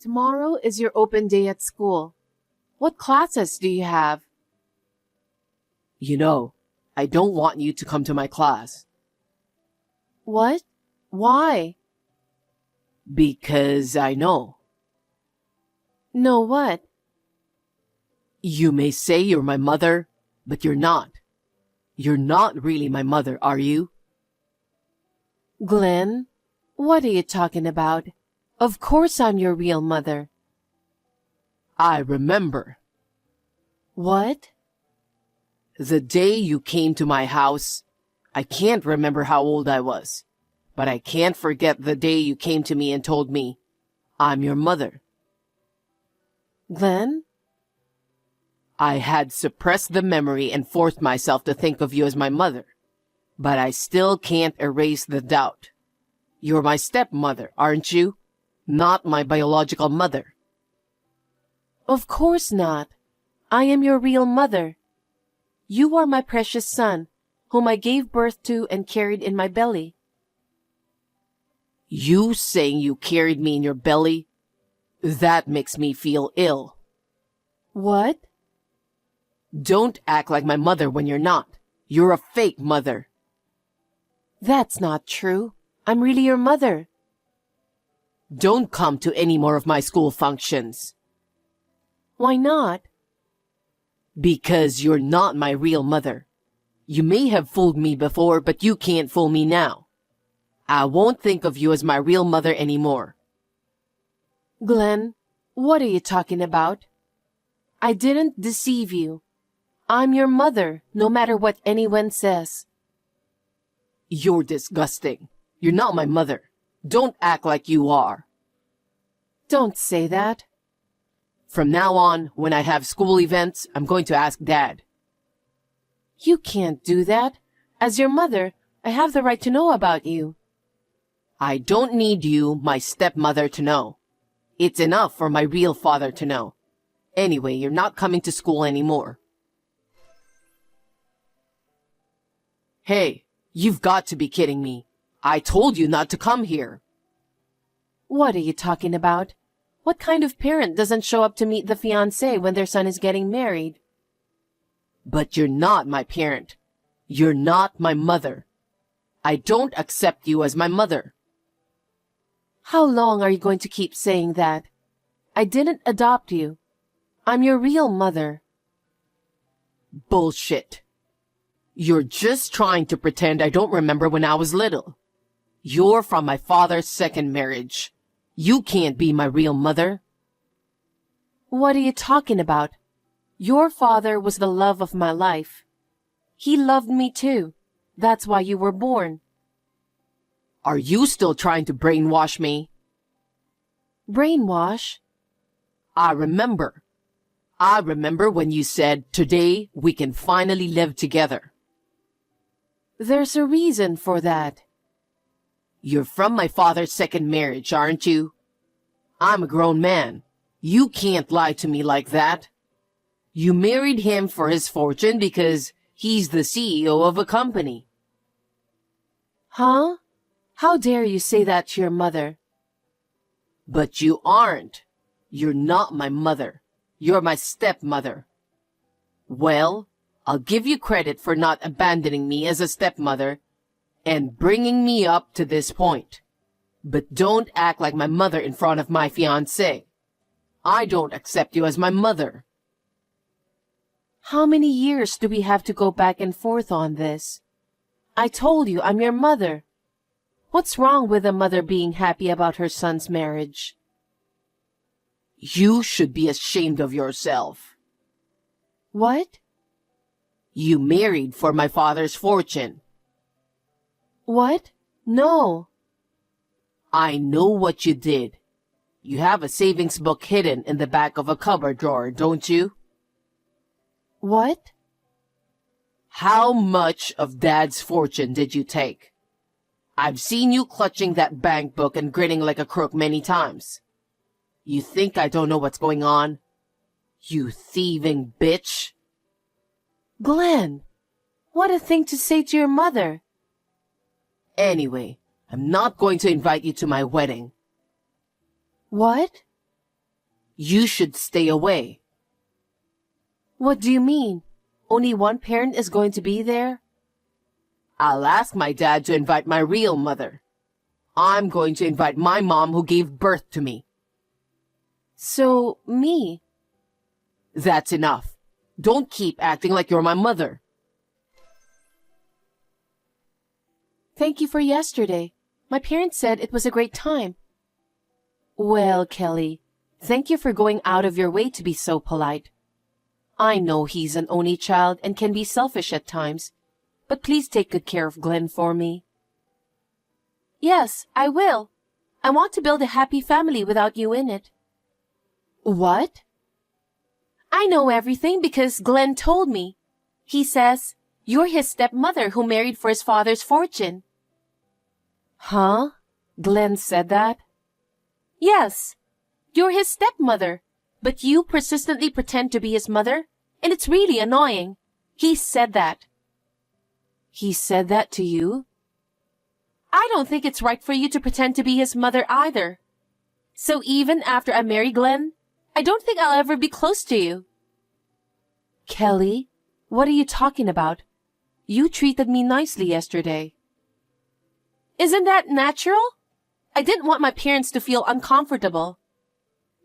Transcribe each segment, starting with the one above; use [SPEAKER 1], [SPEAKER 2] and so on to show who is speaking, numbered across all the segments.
[SPEAKER 1] Tomorrow is your open day at school. What classes do you have?
[SPEAKER 2] You know, I don't want you to come to my class.
[SPEAKER 1] What? Why?
[SPEAKER 2] Because I know.
[SPEAKER 1] No what?
[SPEAKER 2] You may say you're my mother, but you're not. You're not really my mother, are you?
[SPEAKER 1] Glenn, what are you talking about? Of course I'm your real mother.
[SPEAKER 2] I remember.
[SPEAKER 1] What?
[SPEAKER 2] The day you came to my house, I can't remember how old I was, but I can't forget the day you came to me and told me, I'm your mother.
[SPEAKER 1] Glenn?
[SPEAKER 2] I had suppressed the memory and forced myself to think of you as my mother, but I still can't erase the doubt. You're my stepmother, aren't you? Not my biological mother.
[SPEAKER 1] Of course not. I am your real mother. You are my precious son, whom I gave birth to and carried in my belly.
[SPEAKER 2] You saying you carried me in your belly? That makes me feel ill.
[SPEAKER 1] What?
[SPEAKER 2] Don't act like my mother when you're not. You're a fake mother.
[SPEAKER 1] That's not true. I'm really your mother.
[SPEAKER 2] Don't come to any more of my school functions.
[SPEAKER 1] Why not?
[SPEAKER 2] Because you're not my real mother. You may have fooled me before, but you can't fool me now. I won't think of you as my real mother anymore.
[SPEAKER 1] Glenn, what are you talking about? I didn't deceive you. I'm your mother, no matter what anyone says.
[SPEAKER 2] You're disgusting. You're not my mother. Don't act like you are.
[SPEAKER 1] Don't say that.
[SPEAKER 2] From now on, when I have school events, I'm going to ask Dad.
[SPEAKER 1] You can't do that. As your mother, I have the right to know about you.
[SPEAKER 2] I don't need you, my stepmother, to know. It's enough for my real father to know. Anyway, you're not coming to school anymore. Hey, you've got to be kidding me. I told you not to come here.
[SPEAKER 1] What are you talking about? What kind of parent doesn't show up to meet the fiancé when their son is getting married?
[SPEAKER 2] But you're not my parent. You're not my mother. I don't accept you as my mother.
[SPEAKER 1] How long are you going to keep saying that? I didn't adopt you. I'm your real mother.
[SPEAKER 2] Bullshit. You're just trying to pretend I don't remember when I was little. You're from my father's second marriage. You can't be my real mother.
[SPEAKER 1] What are you talking about? Your father was the love of my life. He loved me too. That's why you were born.
[SPEAKER 2] Are you still trying to brainwash me?
[SPEAKER 1] Brainwash?
[SPEAKER 2] I remember. I remember when you said, today we can finally live together.
[SPEAKER 1] There's a reason for that.
[SPEAKER 2] You're from my father's second marriage, aren't you? I'm a grown man. You can't lie to me like that. You married him for his fortune because he's the CEO of a company.
[SPEAKER 1] Huh? How dare you say that to your mother?
[SPEAKER 2] But you aren't. You're not my mother. You're my stepmother. Well, I'll give you credit for not abandoning me as a stepmother and bringing me up to this point. But don't act like my mother in front of my fiancé. I don't accept you as my mother.
[SPEAKER 1] How many years do we have to go back and forth on this? I told you I'm your mother. What's wrong with a mother being happy about her son's marriage?
[SPEAKER 2] You should be ashamed of yourself.
[SPEAKER 1] What?
[SPEAKER 2] You married for my father's fortune.
[SPEAKER 1] What? No.
[SPEAKER 2] I know what you did. You have a savings book hidden in the back of a cupboard drawer, don't you?
[SPEAKER 1] What?
[SPEAKER 2] How much of Dad's fortune did you take? I've seen you clutching that bank book and grinning like a crook many times. You think I don't know what's going on? You thieving bitch.
[SPEAKER 1] Glenn, what a thing to say to your mother.
[SPEAKER 2] Anyway, I'm not going to invite you to my wedding.
[SPEAKER 1] What?
[SPEAKER 2] You should stay away.
[SPEAKER 1] What do you mean? Only one parent is going to be there?
[SPEAKER 2] I'll ask my dad to invite my real mother. I'm going to invite my mom who gave birth to me.
[SPEAKER 1] So, me?
[SPEAKER 2] That's enough. Don't keep acting like you're my mother.
[SPEAKER 1] Thank you for yesterday. My parents said it was a great time. Well, Kelly, thank you for going out of your way to be so polite. I know he's an only child and can be selfish at times, but please take good care of Glenn for me. Yes, I will. I want to build a happy family without you in it. What? I know everything because Glenn told me. He says, you're his stepmother who married for his father's fortune. Huh? Glenn said that? Yes. You're his stepmother, but you persistently pretend to be his mother, and it's really annoying. He said that. He said that to you? I don't think it's right for you to pretend to be his mother either. So even after I marry Glenn, I don't think I'll ever be close to you. Kelly, what are you talking about? You treated me nicely yesterday. Isn't that natural? I didn't want my parents to feel uncomfortable.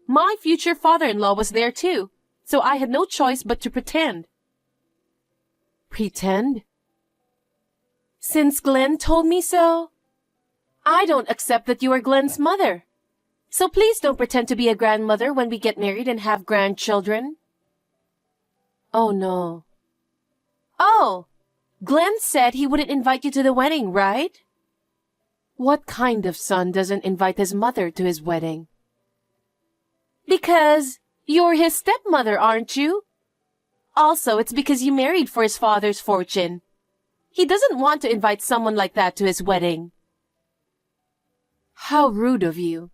[SPEAKER 1] My future father-in-law was there too, so I had no choice but to pretend. Pretend? Since Glenn told me so, I don't accept that you are Glenn's mother. So please don't pretend to be a grandmother when we get married and have grandchildren. Oh no. Oh, Glenn said he wouldn't invite you to the wedding, right? What kind of son doesn't invite his mother to his wedding? Because you're his stepmother, aren't you? Also, it's because you married for his father's fortune. He doesn't want to invite someone like that to his wedding. How rude of you.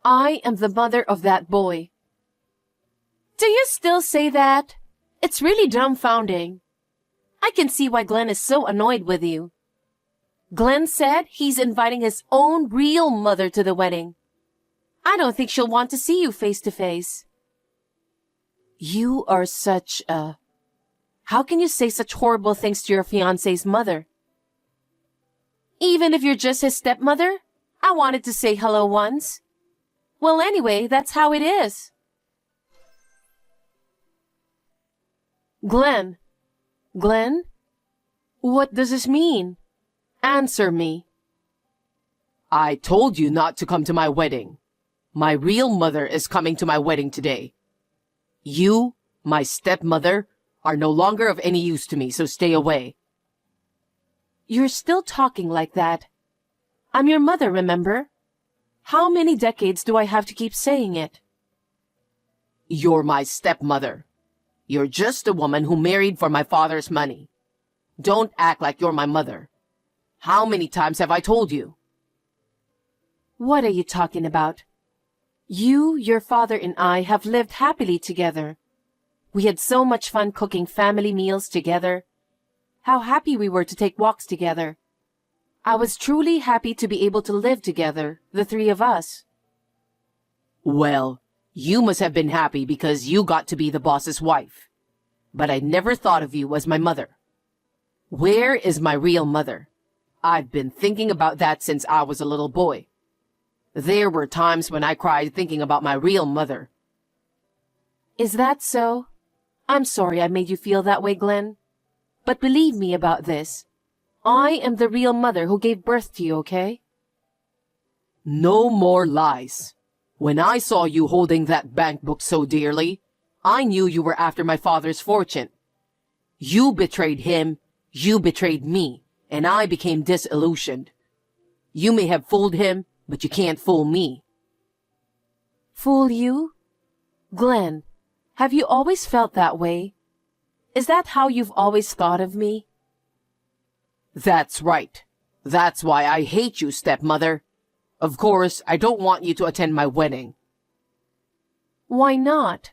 [SPEAKER 1] I am the mother of that boy. Do you still say that? It's really dumbfounding. I can see why Glenn is so annoyed with you. Glenn said he's inviting his own real mother to the wedding. I don't think she'll want to see you face to face. You are such a... How can you say such horrible things to your fiancé's mother? Even if you're just his stepmother, I wanted to say hello once. Well, anyway, that's how it is. Glenn. Glenn? What does this mean? Answer me.
[SPEAKER 2] I told you not to come to my wedding. My real mother is coming to my wedding today. You, my stepmother, are no longer of any use to me, so stay away.
[SPEAKER 1] You're still talking like that. I'm your mother, remember? How many decades do I have to keep saying it?
[SPEAKER 2] You're my stepmother. You're just a woman who married for my father's money. Don't act like you're my mother. How many times have I told you?
[SPEAKER 1] What are you talking about? You, your father, and I have lived happily together. We had so much fun cooking family meals together. How happy we were to take walks together. I was truly happy to be able to live together, the three of us.
[SPEAKER 2] Well, you must have been happy because you got to be the boss's wife. But I never thought of you as my mother. Where is my real mother? I've been thinking about that since I was a little boy. There were times when I cried thinking about my real mother.
[SPEAKER 1] Is that so? I'm sorry I made you feel that way, Glenn. But believe me about this. I am the real mother who gave birth to you, okay?
[SPEAKER 2] No more lies. When I saw you holding that bank book so dearly, I knew you were after my father's fortune. You betrayed him, you betrayed me, and I became disillusioned. You may have fooled him, but you can't fool me.
[SPEAKER 1] Fool you? Glenn, have you always felt that way? Is that how you've always thought of me?
[SPEAKER 2] That's right. That's why I hate you, stepmother. Of course, I don't want you to attend my wedding.
[SPEAKER 1] Why not?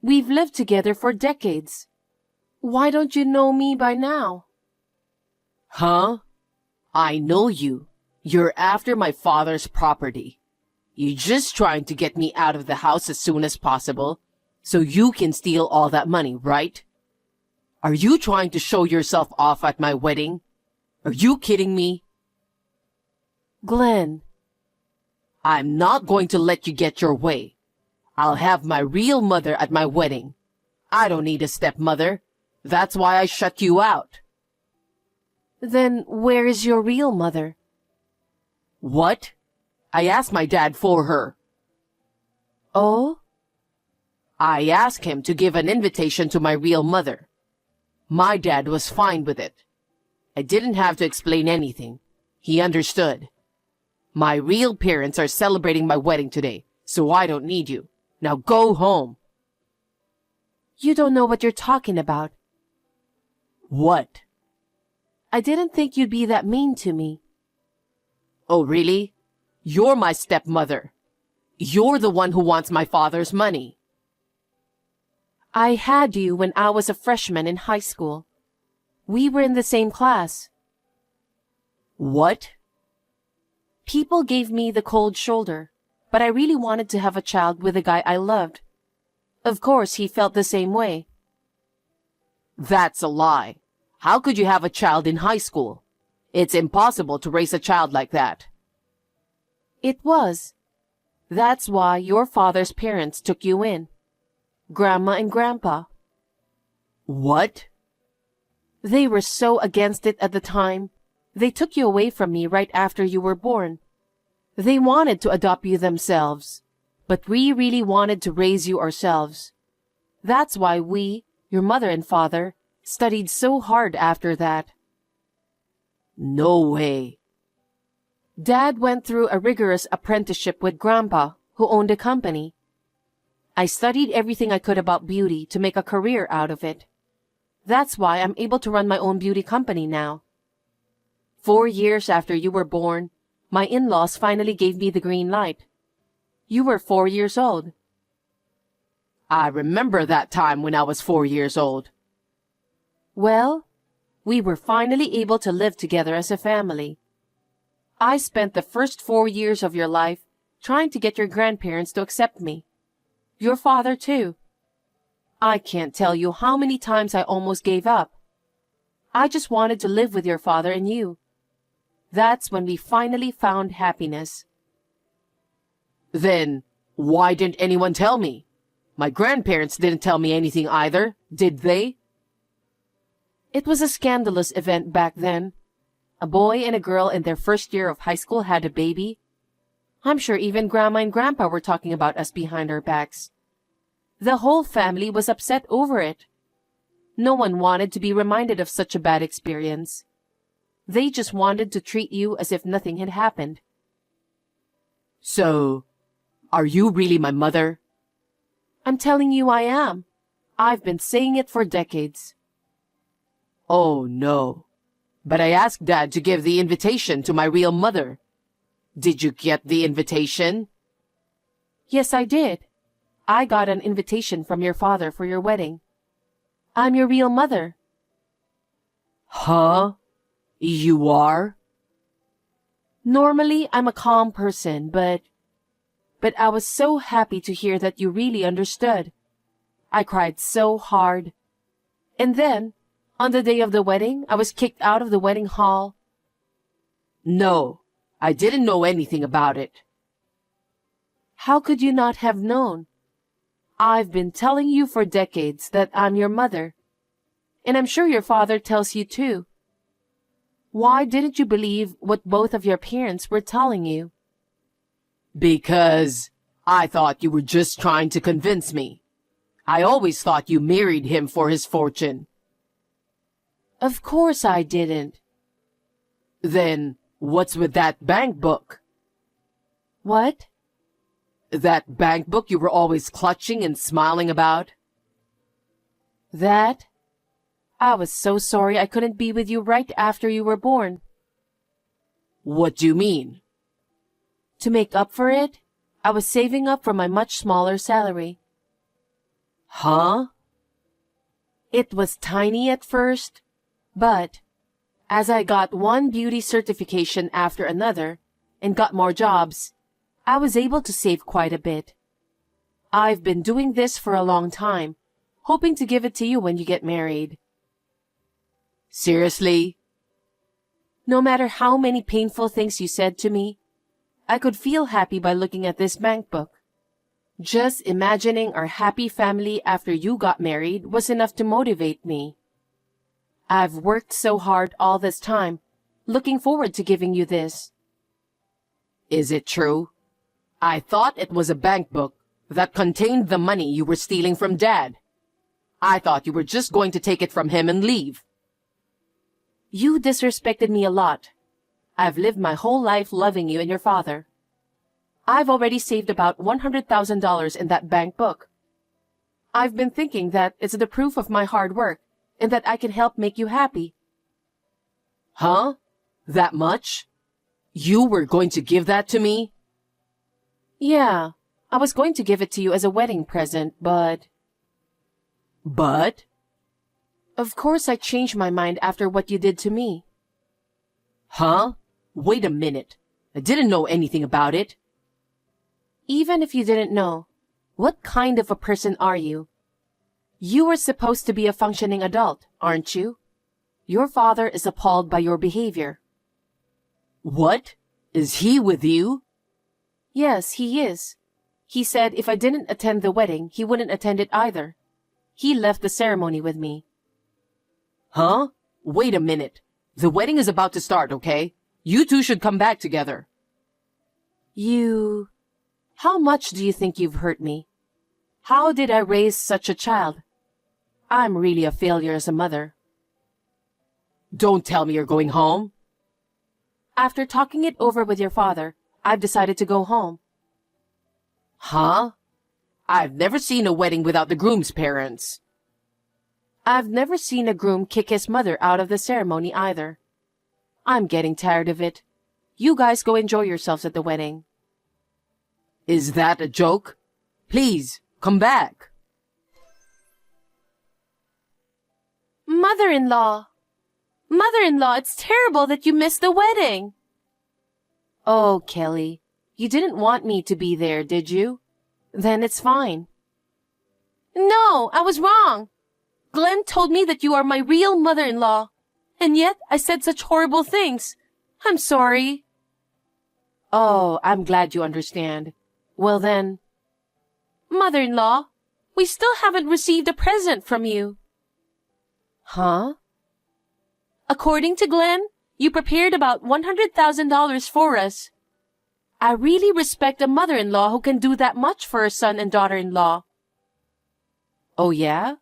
[SPEAKER 1] We've lived together for decades. Why don't you know me by now?
[SPEAKER 2] Huh? I know you. You're after my father's property. You're just trying to get me out of the house as soon as possible so you can steal all that money, right? Are you trying to show yourself off at my wedding? Are you kidding me?
[SPEAKER 1] Glenn,
[SPEAKER 2] I'm not going to let you get your way. I'll have my real mother at my wedding. I don't need a stepmother. That's why I shut you out.
[SPEAKER 1] then where is your real mother?
[SPEAKER 2] What? I asked my dad for her.
[SPEAKER 1] Oh?
[SPEAKER 2] I asked him to give an invitation to my real mother. My dad was fine with it. I didn't have to explain anything. He understood. My real parents are celebrating my wedding today, so I don't need you. Now go home.
[SPEAKER 1] You don't know what you're talking about.
[SPEAKER 2] What?
[SPEAKER 1] I didn't think you'd be that mean to me.
[SPEAKER 2] Oh, really? You're my stepmother. You're the one who wants my father's money.
[SPEAKER 1] I had you when I was a freshman in high school. We were in the same class.
[SPEAKER 2] What?
[SPEAKER 1] People gave me the cold shoulder, but I really wanted to have a child with a guy I loved. Of course, he felt the same way.
[SPEAKER 2] That's a lie. How could you have a child in high school? It's impossible to raise a child like that.
[SPEAKER 1] It was. That's why your father's parents took you in. Grandma and Grandpa.
[SPEAKER 2] What?
[SPEAKER 1] They were so against it at the time. They took you away from me right after you were born. They wanted to adopt you themselves, but we really wanted to raise you ourselves. That's why we, your mother and father, studied so hard after that.
[SPEAKER 2] No way.
[SPEAKER 1] Dad went through a rigorous apprenticeship with Grandpa, who owned a company. I studied everything I could about beauty to make a career out of it. That's why I'm able to run my own beauty company now. 4 years after you were born, my in-laws finally gave me the green light. You were 4 years old.
[SPEAKER 2] I remember that time when I was 4 years old.
[SPEAKER 1] Well, we were finally able to live together as a family. I spent the first 4 years of your life trying to get your grandparents to accept me. Your father, too. I can't tell you how many times I almost gave up. I just wanted to live with your father and you. That's when we finally found happiness.
[SPEAKER 2] Then, why didn't anyone tell me? My grandparents didn't tell me anything either, did they?
[SPEAKER 1] It was a scandalous event back then. A boy and a girl in their first year of high school had a baby. I'm sure even Grandma and Grandpa were talking about us behind our backs. The whole family was upset over it. No one wanted to be reminded of such a bad experience. They just wanted to treat you as if nothing had happened.
[SPEAKER 2] So, are you really my mother?
[SPEAKER 1] I'm telling you I am. I've been saying it for decades.
[SPEAKER 2] Oh, no. But I asked Dad to give the invitation to my real mother. Did you get the invitation?
[SPEAKER 1] Yes, I did. I got an invitation from your father for your wedding. I'm your real mother.
[SPEAKER 2] Huh? You are?
[SPEAKER 1] Normally, I'm a calm person, but I was so happy to hear that you really understood. I cried so hard. And then, on the day of the wedding, I was kicked out of the wedding hall.
[SPEAKER 2] No, I didn't know anything about it.
[SPEAKER 1] How could you not have known? I've been telling you for decades that I'm your mother. And I'm sure your father tells you too. Why didn't you believe what both of your parents were telling you?
[SPEAKER 2] Because I thought you were just trying to convince me. I always thought you married him for his fortune.
[SPEAKER 1] Of course I didn't.
[SPEAKER 2] Then, what's with that bank book?
[SPEAKER 1] What?
[SPEAKER 2] That bank book you were always clutching and smiling about?
[SPEAKER 1] That? I was so sorry I couldn't be with you right after you were born.
[SPEAKER 2] What do you mean?
[SPEAKER 1] To make up for it, I was saving up for my much smaller salary.
[SPEAKER 2] Huh?
[SPEAKER 1] It was tiny at first, but as I got one beauty certification after another and got more jobs, I was able to save quite a bit. I've been doing this for a long time, hoping to give it to you when you get married.
[SPEAKER 2] Seriously?
[SPEAKER 1] No matter how many painful things you said to me, I could feel happy by looking at this bank book. Just imagining our happy family after you got married was enough to motivate me. I've worked so hard all this time, looking forward to giving you this.
[SPEAKER 2] Is it true? I thought it was a bank book that contained the money you were stealing from Dad. I thought you were just going to take it from him and leave.
[SPEAKER 1] You disrespected me a lot. I've lived my whole life loving you and your father. I've already saved about $100,000 in that bank book. I've been thinking that it's the proof of my hard work and that I can help make you happy.
[SPEAKER 2] Huh? That much? You were going to give that to me?
[SPEAKER 1] Yeah, I was going to give it to you as a wedding present, but...
[SPEAKER 2] But?
[SPEAKER 1] Of course I changed my mind after what you did to me.
[SPEAKER 2] Huh? Wait a minute. I didn't know anything about it.
[SPEAKER 1] Even if you didn't know, what kind of a person are you? You were supposed to be a functioning adult, aren't you? Your father is appalled by your behavior.
[SPEAKER 2] What? Is he with you?
[SPEAKER 1] Yes, he is. He said if I didn't attend the wedding, he wouldn't attend it either. He left the ceremony with me.
[SPEAKER 2] Huh? Wait a minute. The wedding is about to start, okay? You two should come back together.
[SPEAKER 1] How much do you think you've hurt me? How did I raise such a child? I'm really a failure as a mother.
[SPEAKER 2] Don't tell me you're going home.
[SPEAKER 1] After talking it over with your father, I've decided to go home.
[SPEAKER 2] Huh? I've never seen a wedding without the groom's parents.
[SPEAKER 1] I've never seen a groom kick his mother out of the ceremony either. I'm getting tired of it. You guys go enjoy yourselves at the wedding.
[SPEAKER 2] Is that a joke? Please, come back.
[SPEAKER 1] Mother-in-law! Mother-in-law, it's terrible that you missed the wedding. Oh, Kelly, you didn't want me to be there, did you? Then it's fine. No, I was wrong. Glenn told me that you are my real mother-in-law, and yet I said such horrible things. I'm sorry. Oh, I'm glad you understand. Well then, Mother-in-law, we still haven't received a present from you. Huh? According to Glenn, you prepared about $100,000 for us. I really respect a mother-in-law who can do that much for her son and daughter-in-law. Oh yeah?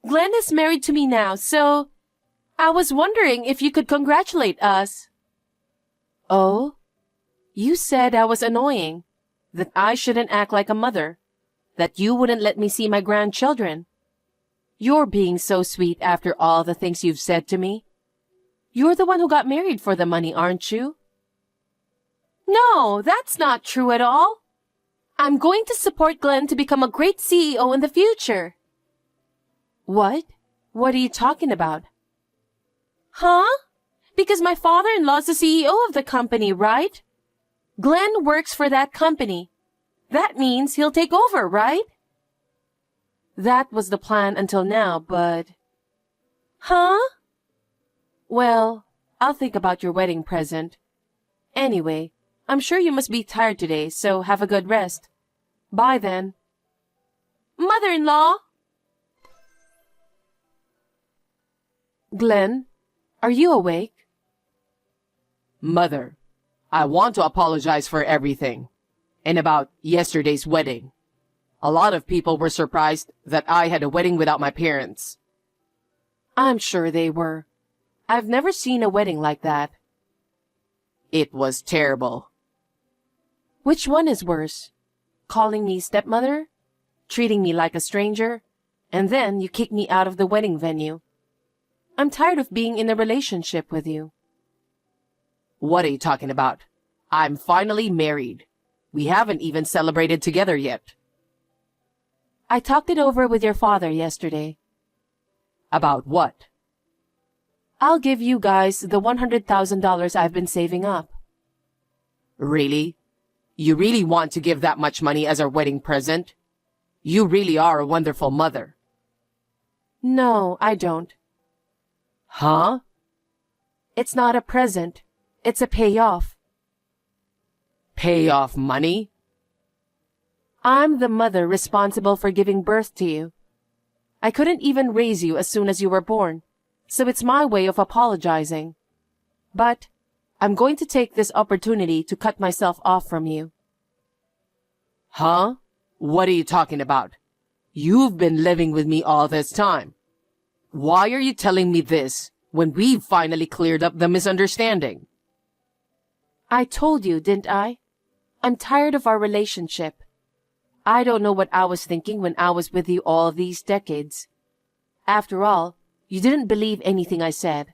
[SPEAKER 1] Glenn is married to me now, so I was wondering if you could congratulate us. Oh? You said I was annoying, that I shouldn't act like a mother, that you wouldn't let me see my grandchildren. You're being so sweet after all the things you've said to me. You're the one who got married for the money, aren't you? No, that's not true at all. I'm going to support Glenn to become a great CEO in the future. What? What are you talking about? Huh? Because my father-in-law is the CEO of the company, right? Glenn works for that company. That means he'll take over, right? That was the plan until now, but... Huh? Well, I'll think about your wedding present. Anyway, I'm sure you must be tired today, so have a good rest. Bye then. Mother-in-law! Glenn, are you awake?
[SPEAKER 2] Mother, I want to apologize for everything. And about yesterday's wedding. A lot of people were surprised that I had a wedding without my parents.
[SPEAKER 1] I'm sure they were. I've never seen a wedding like that.
[SPEAKER 2] It was terrible.
[SPEAKER 1] Which one is worse? Calling me stepmother? Treating me like a stranger? And then you kick me out of the wedding venue. I'm tired of being in a relationship with you.
[SPEAKER 2] What are you talking about? I'm finally married. We haven't even celebrated together yet.
[SPEAKER 1] I talked it over with your father yesterday.
[SPEAKER 2] About what?
[SPEAKER 1] I'll give you guys the $100,000 I've been saving up.
[SPEAKER 2] Really? You really want to give that much money as our wedding present? You really are a wonderful mother.
[SPEAKER 1] No, I don't.
[SPEAKER 2] Huh?
[SPEAKER 1] It's not a present. It's a payoff.
[SPEAKER 2] Pay off money?
[SPEAKER 1] I'm the mother responsible for giving birth to you. I couldn't even raise you as soon as you were born, so it's my way of apologizing. But I'm going to take this opportunity to cut myself off from you.
[SPEAKER 2] Huh? What are you talking about? You've been living with me all this time. Why are you telling me this when we've finally cleared up the misunderstanding?
[SPEAKER 1] I told you, didn't I? I'm tired of our relationship. I don't know what I was thinking when I was with you all these decades. After all, you didn't believe anything I said.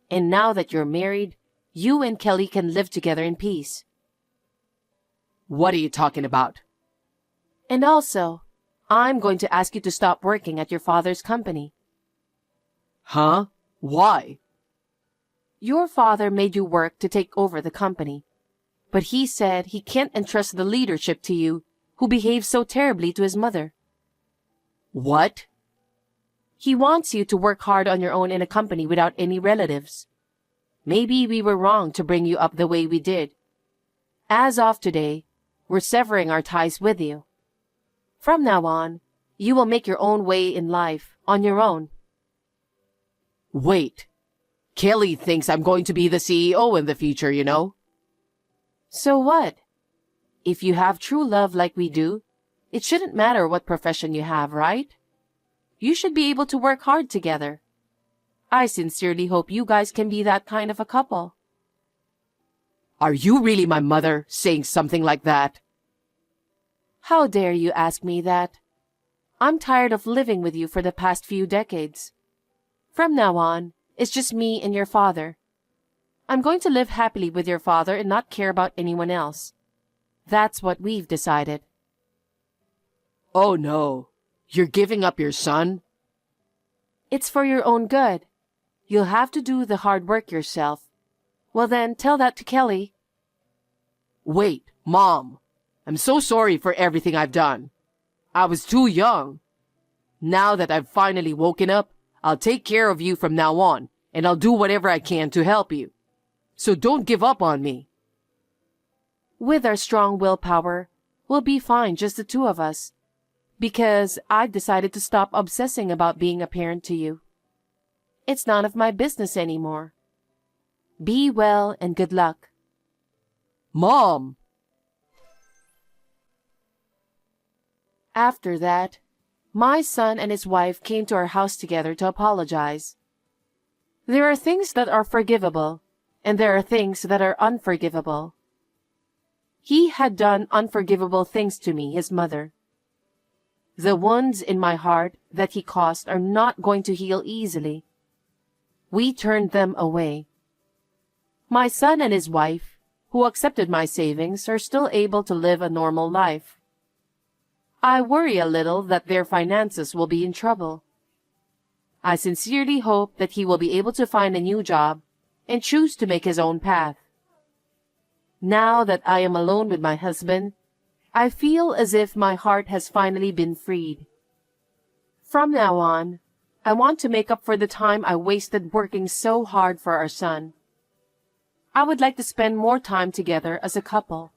[SPEAKER 1] And now that you're married, you and Kelly can live together in peace.
[SPEAKER 2] What are you talking about?
[SPEAKER 1] And also, I'm going to ask you to stop working at your father's company.
[SPEAKER 2] Huh? Why?
[SPEAKER 1] Your father made you work to take over the company, but he said he can't entrust the leadership to you, who behaves so terribly to his mother.
[SPEAKER 2] What?
[SPEAKER 1] He wants you to work hard on your own in a company without any relatives. Maybe we were wrong to bring you up the way we did. As of today, we're severing our ties with you. From now on, you will make your own way in life, on your own.
[SPEAKER 2] Wait. Kelly thinks I'm going to be the CEO in the future, you know?
[SPEAKER 1] So what? If you have true love like we do, it shouldn't matter what profession you have, right? You should be able to work hard together. I sincerely hope you guys can be that kind of a couple.
[SPEAKER 2] Are you really my mother saying something like that?
[SPEAKER 1] How dare you ask me that? I'm tired of living with you for the past few decades. From now on, it's just me and your father. I'm going to live happily with your father and not care about anyone else. That's what we've decided.
[SPEAKER 2] Oh no. You're giving up your son?
[SPEAKER 1] It's for your own good. You'll have to do the hard work yourself. Well then, tell that to Kelly.
[SPEAKER 2] Wait, Mom. I'm so sorry for everything I've done. I was too young. Now that I've finally woken up, I'll take care of you from now on, and I'll do whatever I can to help you. So don't give up on me.
[SPEAKER 1] With our strong willpower, we'll be fine, just the two of us. Because I've decided to stop obsessing about being a parent to you. It's none of my business anymore. Be well and good luck.
[SPEAKER 2] Mom!
[SPEAKER 1] After that, my son and his wife came to our house together to apologize. There are things that are forgivable, and there are things that are unforgivable. He had done unforgivable things to me, his mother. The wounds in my heart that he caused are not going to heal easily. We turned them away. My son and his wife, who accepted my savings, are still able to live a normal life. I worry a little that their finances will be in trouble. I sincerely hope that he will be able to find a new job and choose to make his own path. Now that I am alone with my husband, I feel as if my heart has finally been freed. From now on, I want to make up for the time I wasted working so hard for our son. I would like to spend more time together as a couple.